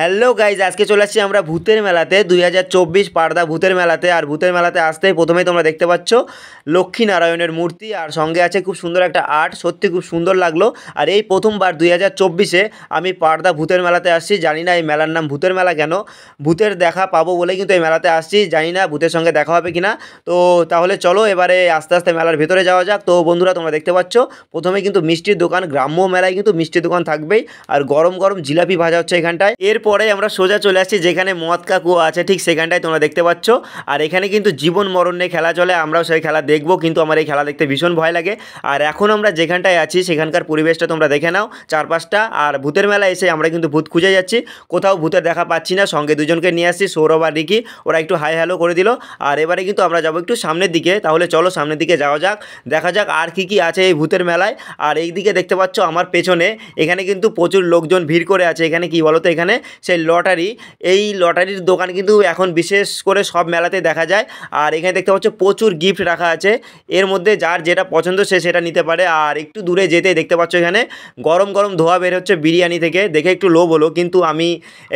Hello guys, আজকে চলে আসছি আমরা ভূতের মেলাতে 2024 পাড়দা ভূতের মেলাতে। আর ভূতের মেলাতে আসতেই প্রথমেই তোমরা দেখতে পাচ্ছ লক্ষ্মীনারায়ণের মূর্তি, আর সঙ্গে আছে খুব সুন্দর একটা আর্ট। সত্যি খুব সুন্দর লাগলো। আর এই প্রথমবার 2024-এ আমি পাড়দা ভূতের মেলাতে আসছি। জানি না এই মেলার নাম ভূতের মেলা কেন, ভূতের দেখা পাবো বলেই কিন্তু এই মেলাতে আসছি। জানি না ভূতের সঙ্গে দেখা হবে কিনা। তো তাহলে চলো এবারে আস্তে আস্তে মেলার ভেতরে যাওয়া যাক। তো বন্ধুরা, তোমরা দেখতে পাচ্ছ প্রথমে কিন্তু মিষ্টির দোকান, গ্রাম্য মেলায় কিন্তু মিষ্টির দোকান থাকবেই। আর গরম গরম জিলাপি ভাজা হচ্ছে এখানটায়। এরপরে আমরা সোজা চলে আসছি যেখানে মদ কা কুয়া আছে, ঠিক সেখানটায় তোমরা দেখতে পাচ্ছ। আর এখানে কিন্তু জীবন মরণ নিয়ে খেলা চলে, আমরাও সেই খেলা দেখবো, কিন্তু আমার এই খেলা দেখতে ভীষণ ভয় লাগে। আর এখন আমরা যেখানটায় আছি সেখানকার পরিবেশটা তোমরা দেখে নাও, চারপাশটা। আর ভূতের মেলায় এসে আমরা কিন্তু ভূত খুঁজে যাচ্ছি, কোথাও ভূতের দেখা পাচ্ছি না। সঙ্গে দুজনকে নিয়ে আসছি, সৌরভ আর রিকি, ওরা একটু হাই হ্যালো করে দিল। আর এবারে কিন্তু আমরা যাবো একটু সামনের দিকে। তাহলে চলো সামনের দিকে যাওয়া যাক, দেখা যাক আর কি কি আছে এই ভূতের মেলায়। আর এই দিকে দেখতে পাচ্ছ আমার পেছনে, এখানে কিন্তু প্রচুর লোকজন ভিড় করে আছে। এখানে কি বলো তো, এখানে সেই লটারি, এই লটারির দোকান কিন্তু এখন বিশেষ করে সব মেলাতে দেখা যায়। আর এখানে দেখতে পাচ্ছ প্রচুর গিফট রাখা আছে, এর মধ্যে যার যেটা পছন্দ সে সেটা নিতে পারে। আর একটু দূরে যেতে দেখতে পাচ্ছ এখানে গরম গরম ধোয়া বের হচ্ছে বিরিয়ানি থেকে, দেখে একটু লোভ হলো। কিন্তু আমি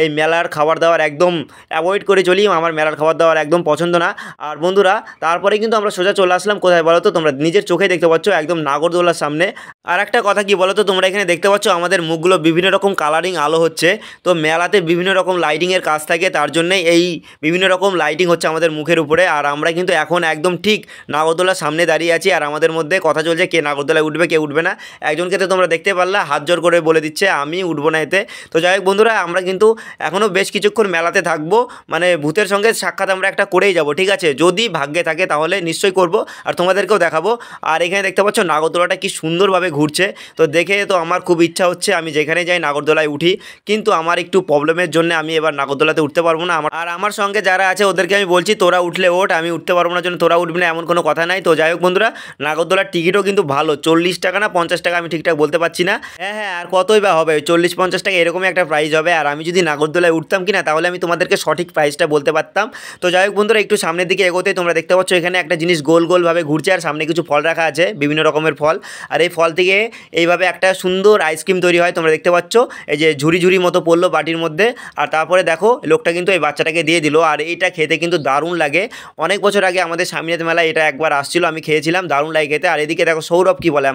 এই মেলার খাবার দাবার একদম অ্যাভয়েড করে চলি, আমার মেলার খাবার দাবার একদম পছন্দ না। আর বন্ধুরা, তারপরে কিন্তু আমরা সোজা চলে আসলাম কোথায় বলো তো, তোমরা নিজের চোখে দেখতে পাচ্ছ একদম নাগরদোলার সামনে। আর একটা কথা কি বলো তো, তোমরা এখানে দেখতে পাচ্ছ আমাদের মুখগুলো বিভিন্ন রকম কালারিং আলো হচ্ছে। তো মেলাতে বিভিন্ন রকম লাইটিংয়ের কাজ থাকে, তার জন্যই এই বিভিন্ন রকম লাইটিং হচ্ছে আমাদের মুখের উপরে। আর আমরা কিন্তু এখন একদম ঠিক নাগরদোলার সামনে দাঁড়িয়ে আছি, আর আমাদের মধ্যে কথা চলছে কে নাগরদোলায় উঠবে কে উঠবে না। একজনকে তো তোমরা দেখতে পারলা হাত জোর করে বলে দিচ্ছে আমি উঠবো না এতে। তো যাই হোক বন্ধুরা, আমরা কিন্তু এখনও বেশ কিছুক্ষণ মেলাতে থাকবো, মানে ভূতের সঙ্গে সাক্ষাৎ আমরা একটা করেই যাব, ঠিক আছে? যদি ভাগ্যে থাকে তাহলে নিশ্চয়ই করব, আর তোমাদেরকেও দেখাবো। আর এখানে দেখতে পাচ্ছ নাগরদোলাটা কি সুন্দরভাবে ঘুরছে, তো দেখে তো আমার খুব ইচ্ছা হচ্ছে আমি যেখানে যাই নাগরদোলায় উঠি। কিন্তু আমার একটু প্রবলেমের জন্য আমি এবার নাগরদোলাতে উঠতে পারবো না। আমার সঙ্গে যারা আছে ওদেরকে আমি বলছি তোরা উঠলে ওঠ, আমি উঠতে পারবো না জন্য তোরা উঠবি না, এমন কোনো কথা নাই। তো যাই হোক বন্ধুরা, নাগরদোলার টিকিটও কিন্তু ভালো, 40 টাকা না 50 টাকা, আমি ঠিকঠাক বলতে পারছি না। হ্যাঁ, আর কতই বা হবে, 40-50 টাকা এরকমই একটা প্রাইস হবে। আর আমি যদি নাগরদোলায় উঠতাম কিনা তাহলে আমি তোমাদেরকে সঠিক প্রাইসটা বলতে পারতাম। তো যাই হোক বন্ধুরা, একটু সামনের দিকে এগোতে তোমরা দেখতে পাচ্ছ এখানে একটা জিনিস গোল গোলভাবে ঘুরছে, আর সামনে কিছু ফল রাখা আছে, বিভিন্ন রকমের ফল। আর এই ফল থেকে এইভাবে একটা সুন্দর আইসক্রিম তৈরি হয়, তোমরা দেখতে পাচ্ছ এই যে ঝুড়ি ঝুড়ি মতো পড়লো বাটির মধ্যে। আর তারপরে দেখো লোকটা কিন্তু এই বাচ্চাটাকে দিয়ে দিল। আর এইটা খেতে কিন্তু দারুণ লাগে, অনেক বছর আগে আমাদের স্বামীনাথ মেলায় এটা একবার আসছিল, আমি খেয়েছিলাম, দারুণ লাগে খেতে। আর এদিকে দেখো সৌরভ কি বলে,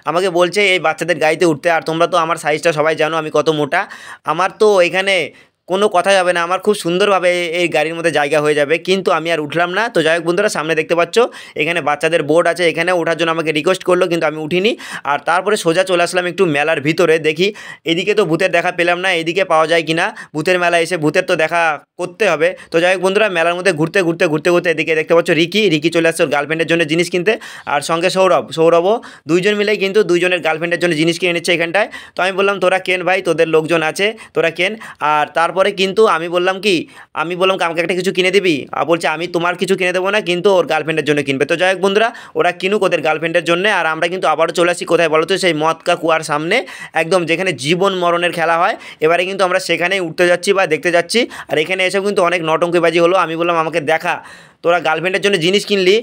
আমাকে বলছে এই বাচ্চাদের গাড়িতে উঠতে। আর তোমরা তো আমার সাইজটা সবাই জানো আমি কত মোটা, আমার তো এখানে কোনো কথা যাবে না, আমার খুব সুন্দরভাবে এই গাড়ির মধ্যে জায়গা হয়ে যাবে, কিন্তু আমি আর উঠলাম না। তো যাই হোক বন্ধুরা, সামনে দেখতে পাচ্ছ এখানে বাচ্চাদের বোর্ড আছে, এখানে ওঠার জন্য আমাকে রিকোয়েস্ট করলো, কিন্তু আমি উঠিনি। আর তারপরে সোজা চলে আসলাম একটু মেলার ভিতরে, দেখি এদিকে তো ভূতের দেখা পেলাম না, এদিকে পাওয়া যায় কিনা। ভূতের মেলা এসে ভূতের তো দেখা করতে হবে। তো যাই হোক বন্ধুরা, মেলার মধ্যে ঘুরতে ঘুরতে ঘুরতে ঘুরতে এদিকে দেখতে পাচ্ছ রিকি চলে আসছে ওর গার্লফ্রেন্ডের জন্য জিনিস কিনতে। আর সঙ্গে সৌরভও, দুইজন মিলেই কিন্তু দুইজনের গার্লফ্রেন্ডের জন্য জিনিস কিনে নিচ্ছে এখানটায়। তো আমি বললাম তোরা কেন ভাই, তোদের লোকজন আছে, তোরা কেন। আর তারপরে কিন্তু আমি বললাম আমাকে একটা কিছু কিনে দিবি। আর বলছে আমি তোমার কিছু কিনে দেবো না, কিন্তু ওর গার্লফ্রেন্ডের জন্য কিনবে। তো যাই হোক বন্ধুরা, ওরা কিনুক ওদের গার্লফ্রেন্ডের জন্য। আর আমরা কিন্তু আবারও চলে আসি কোথায় বলো তো, সেই মদ কা কুয়ার সামনে, একদম যেখানে জীবন মরণের খেলা হয়। এবারে কিন্তু আমরা সেখানেই উঠতে যাচ্ছি বা দেখতে যাচ্ছি। আর এখানে এসেও কিন্তু অনেক নটঙ্কিবাজি হলো। আমি বললাম আমাকে দেখা, তোরা গার্লফ্রেন্ডের জন্য জিনিস কিনলি,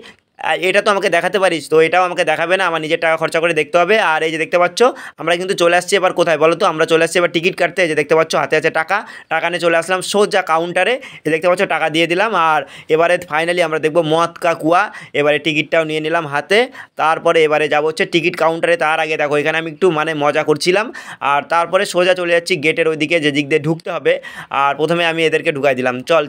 এটা তো আমাকে দেখাতে পারিস, তো এটাও আমাকে দেখাবে না, আমার নিজের টাকা খরচা করে দেখতে হবে। আর এই যে দেখতে পাচ্ছ আমরা কিন্তু চলে আসছি এবার কোথায় বলো তো, আমরা চলে আসছি এবার টিকিট কাটতে। এই যে দেখতে পাচ্ছ হাতে আছে টাকা নিয়ে চলে আসলাম সোজা কাউন্টারে, দেখতে পাচ্ছ টাকা দিয়ে দিলাম। আর এবারে ফাইনালি আমরা দেখবো মদ কা কুয়া, এবারে টিকিটটাও নিয়ে নিলাম হাতে। তারপরে এবারে যাবো হচ্ছে টিকিট কাউন্টারে। তার আগে দেখো এখানে আমি একটু মজা করছিলাম। আর তারপরে সোজা চলে যাচ্ছি গেটের ওইদিকে, যে দিক দিয়ে ঢুকতে হবে। আর প্রথমে আমি এদেরকে ঢুকাই দিলাম, চল।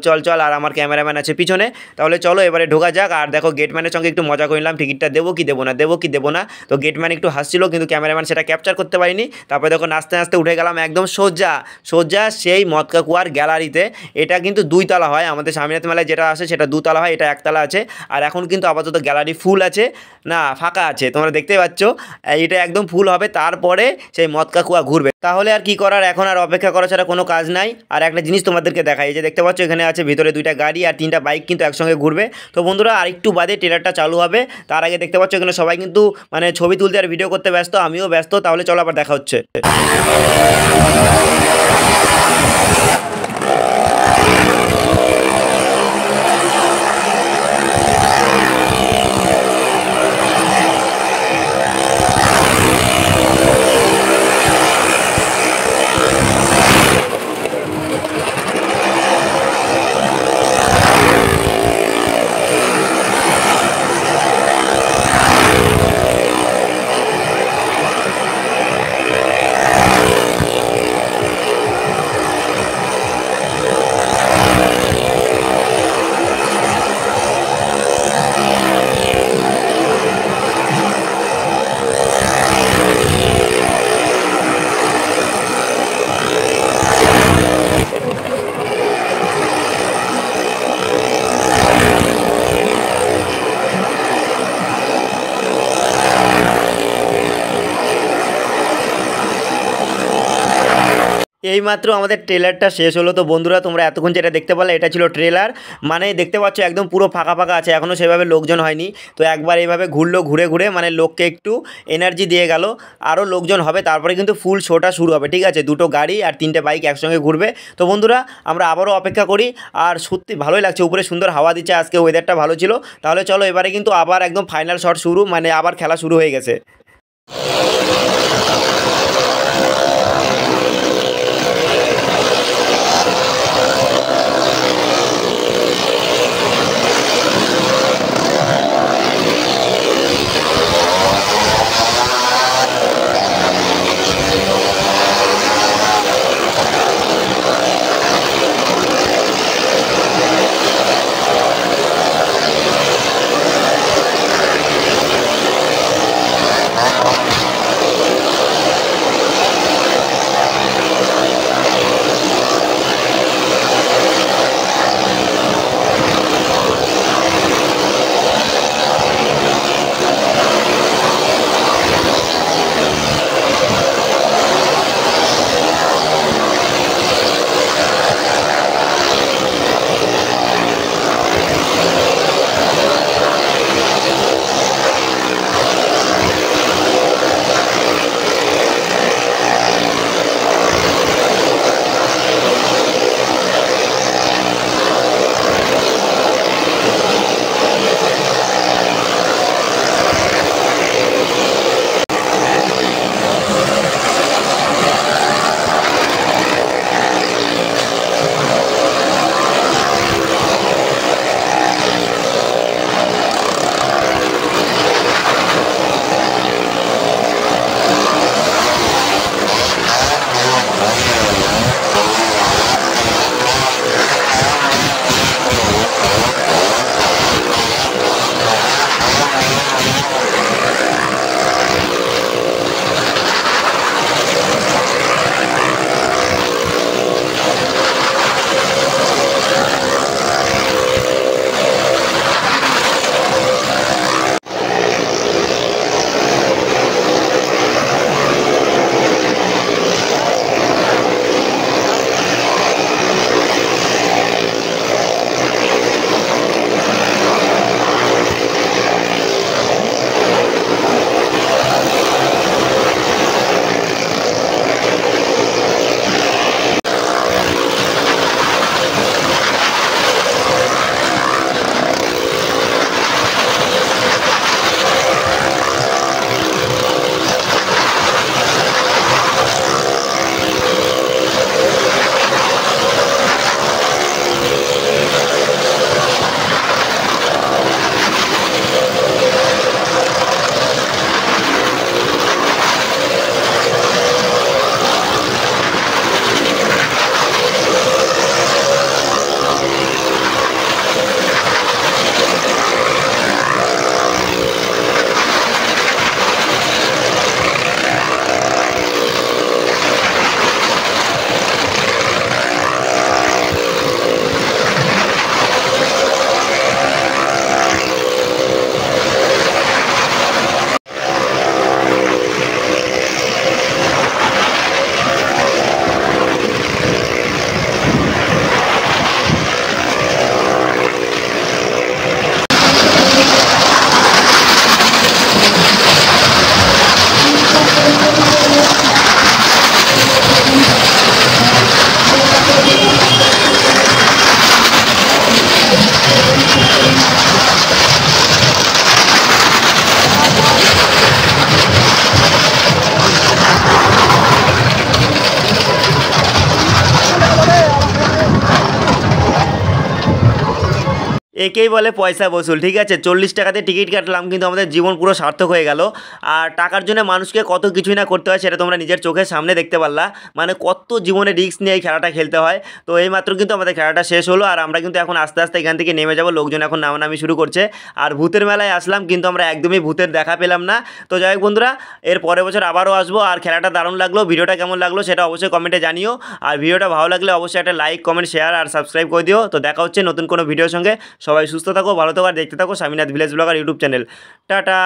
আর আমার ক্যামেরাম্যান আছে পিছনে, তাহলে চলো এবারে ঢোকা যাক। আর দেখো গেটম্যানের একটু মজা করলাম, টিকিটটা দেবো কি দেবো না। তো গেটম্যান একটু হাসছিল, কিন্তু ক্যামেরাম্যান সেটা ক্যাপচার করতে পারিনি। তারপরে দেখো নাচতে উঠে গেলাম একদম সোজা সেই মদ কা কুয়ার গ্যালারিতে। এটা কিন্তু 2 তলা হয়, আমাদের স্বামীনাথ মেলায় যেটা আসে সেটা 2 তলা হয়, এটা 1 তলা আছে। আর এখন কিন্তু আপাতত গ্যালারি ফুল আছে, না ফাঁকা আছে, তোমরা দেখতে পাচ্ছ। এটা একদম ফুল হবে, তারপরে সেই মদ কা কুয়া ঘুরবে। তাহলে আর কি করার, এখন আর অপেক্ষা করা ছাড়া কোনো কাজ নাই। আর একটা জিনিস তোমাদেরকে দেখাই, এই যে দেখতে পাচ্ছ এখানে আছে ভিতরে 2টা গাড়ি আর 3টা বাইক কিন্তু একসঙ্গে ঘুরবে। তো বন্ধুরা, আর একটু বাদে ট্রেলারটা চালু হবে, তার আগে দেখতে পাচ্ছ এখানে সবাই কিন্তু ছবি তুলতে আর ভিডিও করতে ব্যস্ত, আমিও ব্যস্ত। তাহলে চলো আবার দেখা হচ্ছে। এইমাত্র আমাদের ট্রেলারটা শেষ হলো। তো বন্ধুরা তোমরা এতক্ষণ যেটা দেখতে পারলে এটা ছিল ট্রেলার। মানে দেখতে পাচ্ছ একদম পুরো ফাঁকা ফাঁকা আছে, এখনও সেভাবে লোকজন হয়নি। তো একবার এইভাবে ঘুরলো, ঘুরে ঘুরে মানে লোককে একটু এনার্জি দিয়ে গেল। আরও লোকজন হবে, তারপরে কিন্তু ফুল শোটা শুরু হবে, ঠিক আছে? দুটো গাড়ি আর তিনটে বাইক একসঙ্গে ঘুরবে। তো বন্ধুরা আমরা আবারও অপেক্ষা করি। আর সত্যি ভালোই লাগছে, উপরে সুন্দর হাওয়া দিচ্ছে, আজকে ওয়েদারটা ভালো ছিল। তাহলে চলো এবারে কিন্তু আবার একদম ফাইনাল শট শুরু, মানে আবার খেলা শুরু হয়ে গেছে। একেই বলে পয়সা বসুল, ঠিক আছে? 40 টাকাতে টিকিট কাটলাম, কিন্তু আমাদের জীবন পুরো সার্থক হয়ে গেল। আর টাকার জন্য মানুষকে কত কিছুই না করতে হয়, সেটা তোমরা নিজের চোখের সামনে দেখতে পারলা। মানে কত জীবনে রিস্ক নিয়ে এই খেলাটা খেলতে হয়। তো এইমাত্র কিন্তু আমাদের খেলাটা শেষ হলো, আর আমরা কিন্তু এখন আস্তে আস্তে এখান থেকে নেমে যাব। লোকজন এখন নামানামি শুরু করছে। আর ভূতের মেলায় আসলাম, কিন্তু আমরা একদমই ভূতের দেখা পেলাম না। তো যাই হোক বন্ধুরা, এর পরের বছর আবারও আসবো। আর খেলাটা দারুণ লাগলো। ভিডিওটা কেমন লাগলো সেটা অবশ্যই কমেন্টে জানিও। আর ভিডিওটা ভালো লাগলে অবশ্যই একটা লাইক, কমেন্ট, শেয়ার আর সাবস্ক্রাইব করে দিও। তো দেখা হচ্ছে নতুন কোনো ভিডিওর সঙ্গে। সবাই সুস্থ থাকো, ভালো থাকো আর দেখতে থাকো Swaminath village blogger YouTube channel. Tata.